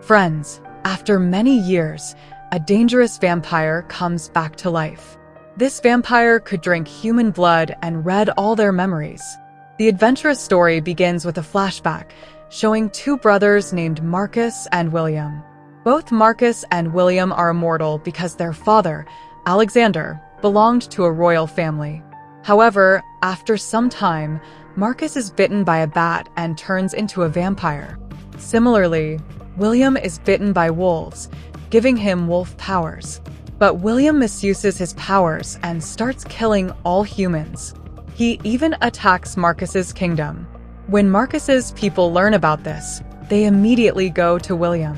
Friends, after many years, a dangerous vampire comes back to life. This vampire could drink human blood and read all their memories. The adventurous story begins with a flashback showing two brothers named Marcus and William. Both Marcus and William are immortal because their father, Alexander, belonged to a royal family. However, after some time, Marcus is bitten by a bat and turns into a vampire. Similarly, William is bitten by wolves, giving him wolf powers. But William misuses his powers and starts killing all humans. He even attacks Marcus's kingdom. When Marcus's people learn about this, they immediately go to William.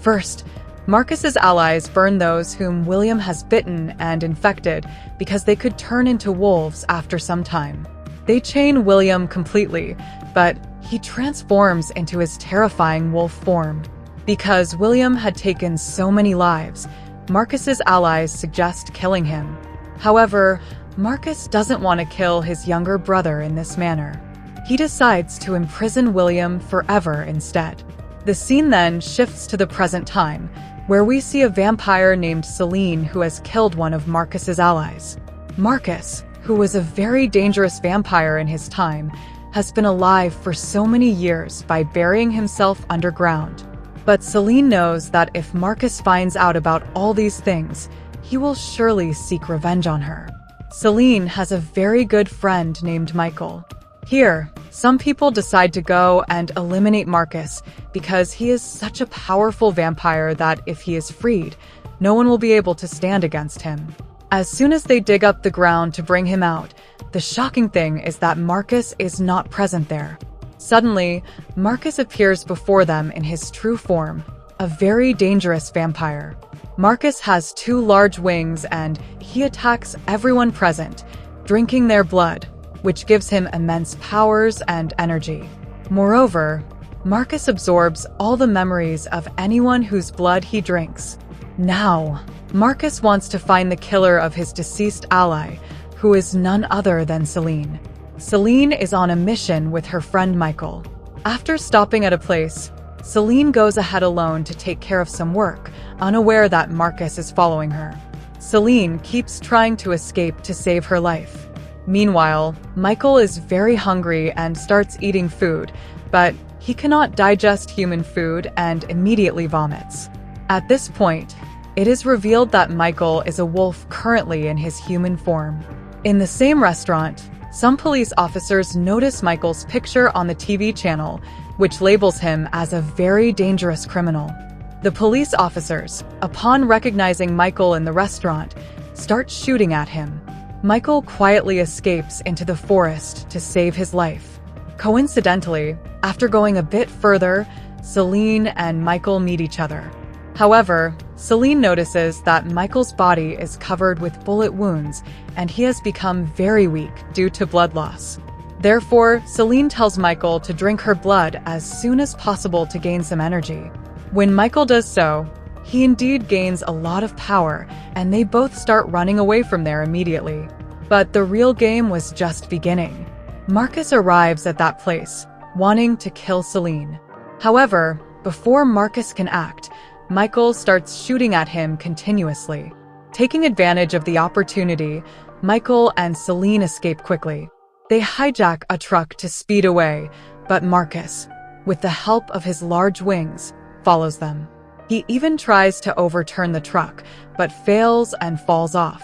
First, Marcus's allies burn those whom William has bitten and infected because they could turn into wolves after some time. They chain William completely, but he transforms into his terrifying wolf form. Because William had taken so many lives, Marcus's allies suggest killing him. However, Marcus doesn't want to kill his younger brother in this manner. He decides to imprison William forever instead. The scene then shifts to the present time, where we see a vampire named Celine who has killed one of Marcus's allies. Marcus, who was a very dangerous vampire in his time, has been alive for so many years by burying himself underground. But Celine knows that if Marcus finds out about all these things, he will surely seek revenge on her. Celine has a very good friend named Michael. Here, some people decide to go and eliminate Marcus because he is such a powerful vampire that if he is freed, no one will be able to stand against him. As soon as they dig up the ground to bring him out, the shocking thing is that Marcus is not present there. Suddenly, Marcus appears before them in his true form, a very dangerous vampire. Marcus has two large wings and he attacks everyone present, drinking their blood, which gives him immense powers and energy. Moreover, Marcus absorbs all the memories of anyone whose blood he drinks. Now, Marcus wants to find the killer of his deceased ally, who is none other than Celine. Celine is on a mission with her friend Michael. After stopping at a place, Celine goes ahead alone to take care of some work, unaware that Marcus is following her. Celine keeps trying to escape to save her life. Meanwhile, Michael is very hungry and starts eating food, but he cannot digest human food and immediately vomits. At this point, it is revealed that Michael is a wolf currently in his human form. In the same restaurant, some police officers notice Michael's picture on the TV channel, which labels him as a very dangerous criminal. The police officers, upon recognizing Michael in the restaurant, start shooting at him. Michael quietly escapes into the forest to save his life. Coincidentally, after going a bit further, Celine and Michael meet each other. However, Celine notices that Michael's body is covered with bullet wounds and he has become very weak due to blood loss. Therefore, Celine tells Michael to drink her blood as soon as possible to gain some energy. When Michael does so, he indeed gains a lot of power and they both start running away from there immediately. But the real game was just beginning. Marcus arrives at that place, wanting to kill Celine. However, before Marcus can act, Michael starts shooting at him continuously. Taking advantage of the opportunity, Michael and Celine escape quickly. They hijack a truck to speed away, but Marcus, with the help of his large wings, follows them. He even tries to overturn the truck, but fails and falls off.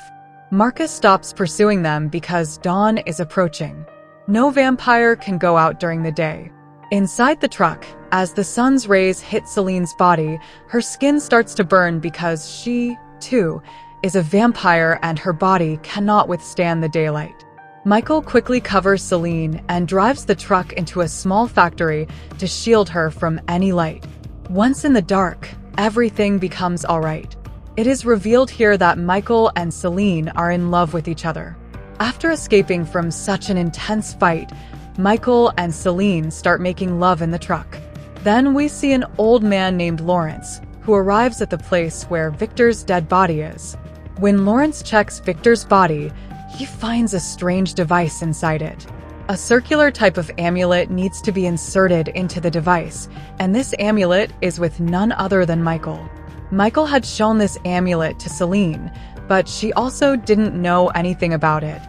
Marcus stops pursuing them because dawn is approaching. No vampire can go out during the day. Inside the truck, as the sun's rays hit Celine's body, her skin starts to burn because she, too, is a vampire and her body cannot withstand the daylight. Michael quickly covers Celine and drives the truck into a small factory to shield her from any light. Once in the dark, everything becomes alright. It is revealed here that Michael and Celine are in love with each other. After escaping from such an intense fight, Michael and Celine start making love in the truck. Then we see an old man named Lawrence, who arrives at the place where Victor's dead body is. When Lawrence checks Victor's body, he finds a strange device inside it. A circular type of amulet needs to be inserted into the device, and this amulet is with none other than Michael. Michael had shown this amulet to Celine, but she also didn't know anything about it.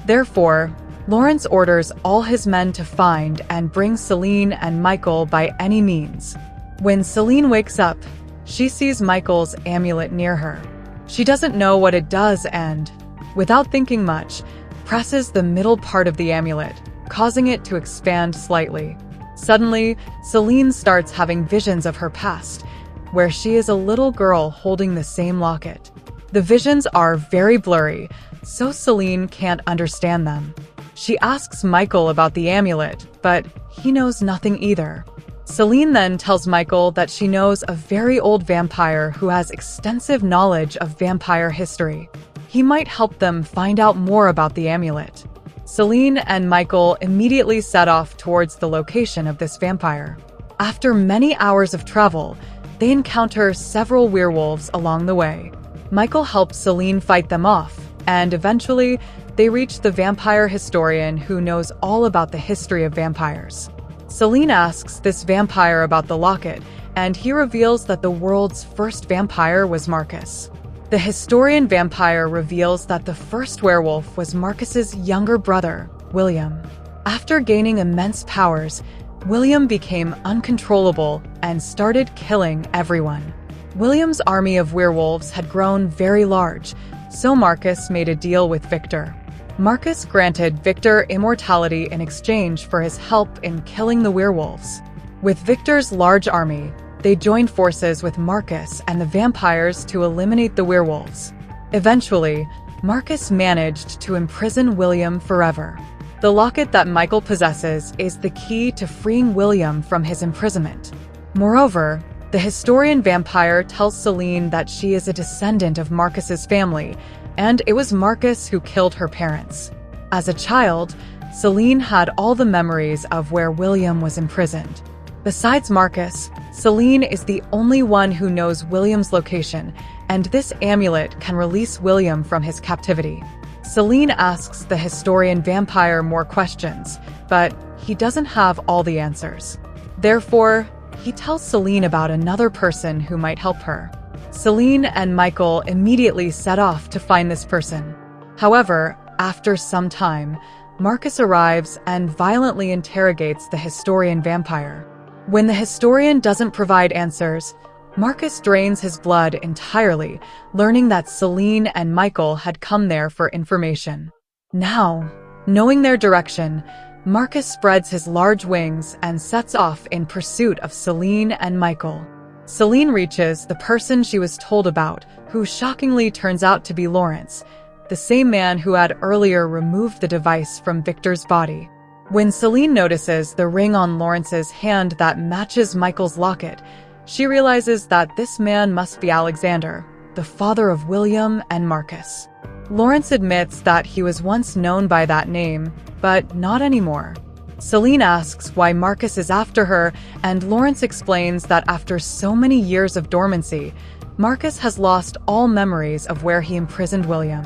Therefore, Lawrence orders all his men to find and bring Celine and Michael by any means. When Celine wakes up, she sees Michael's amulet near her. She doesn't know what it does and, without thinking much, presses the middle part of the amulet, causing it to expand slightly. Suddenly, Celine starts having visions of her past, where she is a little girl holding the same locket. The visions are very blurry, so Celine can't understand them. She asks Michael about the amulet, but he knows nothing either. Celine then tells Michael that she knows a very old vampire who has extensive knowledge of vampire history. He might help them find out more about the amulet. Celine and Michael immediately set off towards the location of this vampire. After many hours of travel, they encounter several werewolves along the way. Michael helps Celine fight them off, and eventually, they reach the vampire historian who knows all about the history of vampires. Celine asks this vampire about the locket, and he reveals that the world's first vampire was Marcus. The historian vampire reveals that the first werewolf was Marcus's younger brother, William. After gaining immense powers, William became uncontrollable and started killing everyone. William's army of werewolves had grown very large, so Marcus made a deal with Victor. Marcus granted Victor immortality in exchange for his help in killing the werewolves. With Victor's large army, they joined forces with Marcus and the vampires to eliminate the werewolves. Eventually, Marcus managed to imprison William forever. The locket that Michael possesses is the key to freeing William from his imprisonment. Moreover, the historian vampire tells Celine that she is a descendant of Marcus's family, and it was Marcus who killed her parents. As a child, Celine had all the memories of where William was imprisoned. Besides Marcus, Celine is the only one who knows William's location, and this amulet can release William from his captivity. Celine asks the historian vampire more questions, but he doesn't have all the answers. Therefore, he tells Celine about another person who might help her. Celine and Michael immediately set off to find this person. However, after some time, Marcus arrives and violently interrogates the historian vampire. When the historian doesn't provide answers, Marcus drains his blood entirely, learning that Celine and Michael had come there for information. Now, knowing their direction, Marcus spreads his large wings and sets off in pursuit of Celine and Michael. Celine reaches the person she was told about, who shockingly turns out to be Lawrence, the same man who had earlier removed the device from Victor's body. When Celine notices the ring on Lawrence's hand that matches Michael's locket, she realizes that this man must be Alexander, the father of William and Marcus. Lawrence admits that he was once known by that name, but not anymore. Celine asks why Marcus is after her, and Lawrence explains that after so many years of dormancy, Marcus has lost all memories of where he imprisoned William.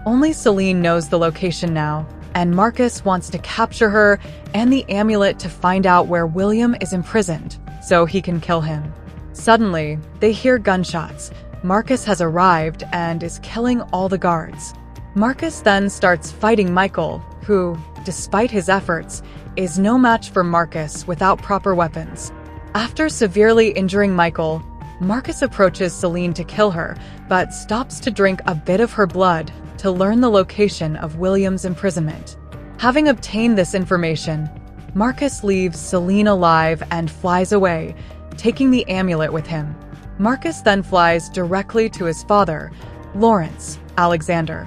Only Celine knows the location now, and Marcus wants to capture her and the amulet to find out where William is imprisoned, so he can kill him. Suddenly, they hear gunshots. Marcus has arrived and is killing all the guards. Marcus then starts fighting Michael, who, despite his efforts, is no match for Marcus without proper weapons. After severely injuring Michael, Marcus approaches Celine to kill her, but stops to drink a bit of her blood to learn the location of William's imprisonment. Having obtained this information, Marcus leaves Celine alive and flies away, taking the amulet with him. Marcus then flies directly to his father, Lawrence Alexander.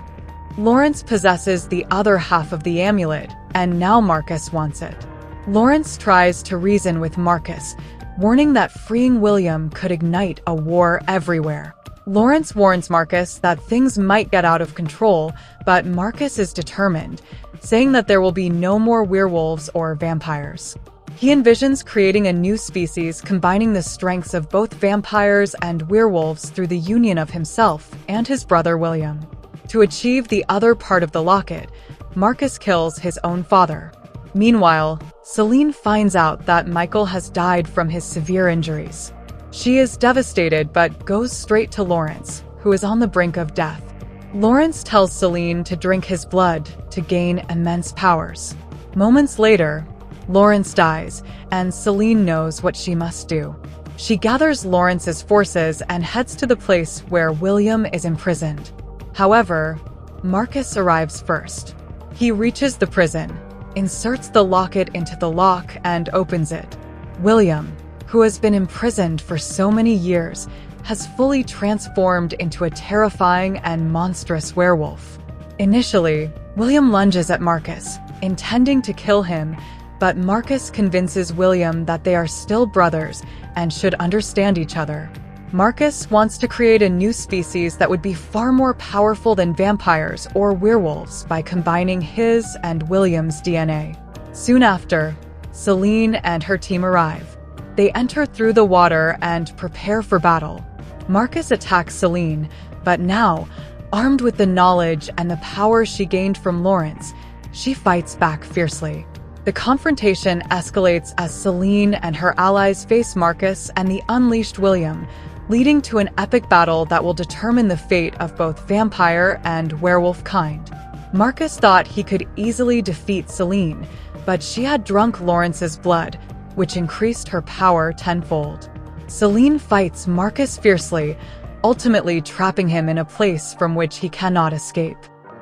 Lawrence possesses the other half of the amulet, and now Marcus wants it. Lawrence tries to reason with Marcus, warning that freeing William could ignite a war everywhere. Lawrence warns Marcus that things might get out of control, but Marcus is determined, saying that there will be no more werewolves or vampires. He envisions creating a new species combining the strengths of both vampires and werewolves through the union of himself and his brother William. To achieve the other part of the locket, Marcus kills his own father. Meanwhile, Celine finds out that Michael has died from his severe injuries. She is devastated but goes straight to Lawrence, who is on the brink of death. Lawrence tells Celine to drink his blood to gain immense powers. Moments later, Lawrence dies, and Celine knows what she must do. She gathers Lawrence's forces and heads to the place where William is imprisoned. However, Marcus arrives first. He reaches the prison, inserts the locket into the lock, and opens it. William, who has been imprisoned for so many years, has fully transformed into a terrifying and monstrous werewolf. Initially, William lunges at Marcus, intending to kill him, but Marcus convinces William that they are still brothers and should understand each other. Marcus wants to create a new species that would be far more powerful than vampires or werewolves by combining his and William's DNA. Soon after, Celine and her team arrive. They enter through the water and prepare for battle. Marcus attacks Celine, but now, armed with the knowledge and the power she gained from Lawrence, she fights back fiercely. The confrontation escalates as Celine and her allies face Marcus and the unleashed William, leading to an epic battle that will determine the fate of both vampire and werewolf kind. Marcus thought he could easily defeat Celine, but she had drunk Lawrence's blood, which increased her power tenfold. Celine fights Marcus fiercely, ultimately trapping him in a place from which he cannot escape.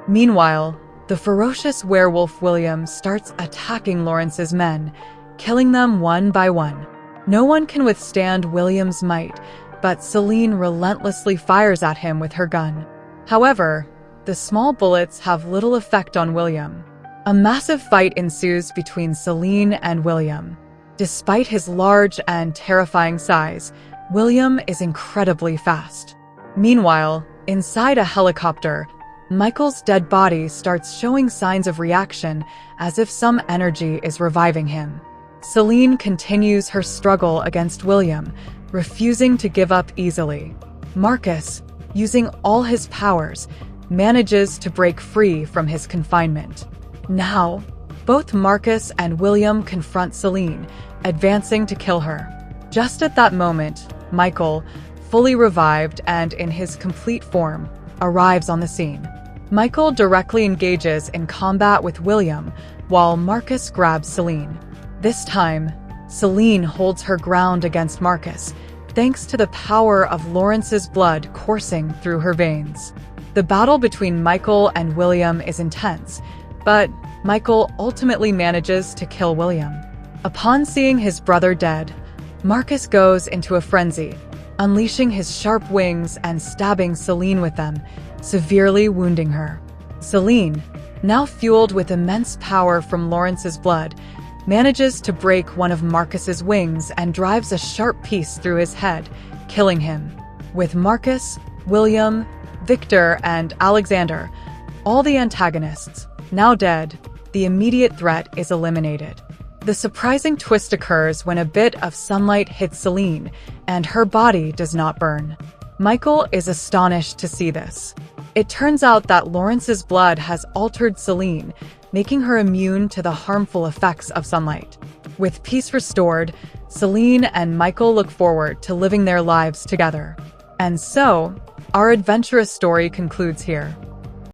Meanwhile, the ferocious werewolf William starts attacking Lawrence's men, killing them one by one. No one can withstand William's might, but Celine relentlessly fires at him with her gun. However, the small bullets have little effect on William. A massive fight ensues between Celine and William. Despite his large and terrifying size, William is incredibly fast. Meanwhile, inside a helicopter, Michael's dead body starts showing signs of reaction as if some energy is reviving him. Celine continues her struggle against William, refusing to give up easily. Marcus, using all his powers, manages to break free from his confinement. Now, both Marcus and William confront Celine, advancing to kill her. Just at that moment, Michael, fully revived and in his complete form, arrives on the scene. Michael directly engages in combat with William, while Marcus grabs Celine. This time, Celine holds her ground against Marcus, thanks to the power of Lawrence's blood coursing through her veins. The battle between Michael and William is intense, but Michael ultimately manages to kill William. Upon seeing his brother dead, Marcus goes into a frenzy, unleashing his sharp wings and stabbing Celine with them, severely wounding her. Celine, now fueled with immense power from Lawrence's blood, manages to break one of Marcus's wings and drives a sharp piece through his head, killing him. With Marcus, William, Victor, and Alexander, all the antagonists, now dead, the immediate threat is eliminated. The surprising twist occurs when a bit of sunlight hits Celine, and her body does not burn. Michael is astonished to see this. It turns out that Lawrence's blood has altered Celine, making her immune to the harmful effects of sunlight. With peace restored, Celine and Michael look forward to living their lives together. And so, our adventurous story concludes here.